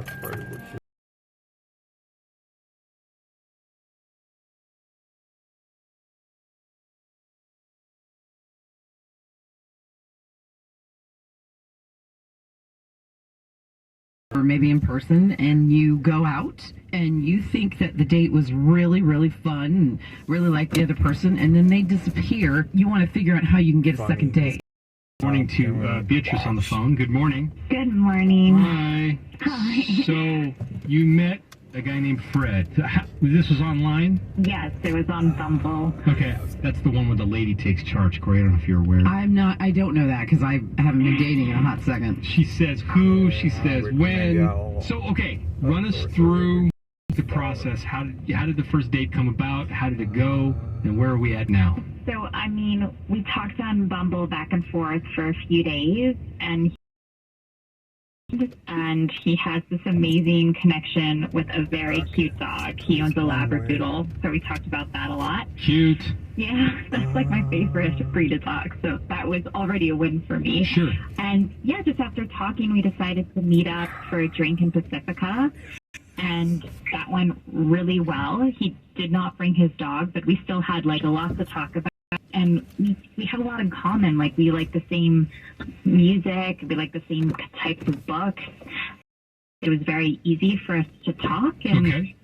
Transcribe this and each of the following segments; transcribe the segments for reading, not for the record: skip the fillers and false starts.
occupied with you. Or maybe in person, and you go out and you think that the date was really, really fun and really like the other person, and then they disappear. You want to figure out how you can get a second date. Good morning to Beatrice on the phone. Good morning. Good morning. Hi. Hi. So you met a guy named Fred. This was online? Yes, it was on Bumble. Okay, that's the one where the lady takes charge, Corey. I don't know if you're aware. I don't know that because I haven't been dating in a hot second. She says who, she says when. So, okay, run us through the process. How did the first date come about? How did it go? And where are we at now? So, I mean, we talked on Bumble back and forth for a few days, and he has this amazing connection with a very cute dog. He owns a Labradoodle, so we talked about that a lot. Cute. Yeah, that's like my favorite breed of dog, so that was already a win for me. Sure. And yeah, just after talking, we decided to meet up for a drink in Pacifica, and that went really well. He did not bring his dog, but we still had like a lot to talk about. And we have a lot in common. Like, we like the same music, we like the same types of books. It was very easy for us to talk. And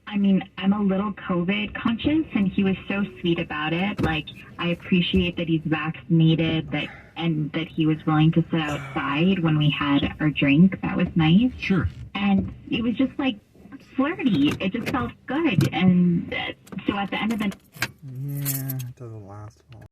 I mean, I'm a little COVID conscious, and he was so sweet about it. Like, I appreciate that he's vaccinated, and that he was willing to sit outside when we had our drink. That was nice. Sure. And it was just like flirty. It just felt good. And so at the end of the Yeah, it doesn't last long.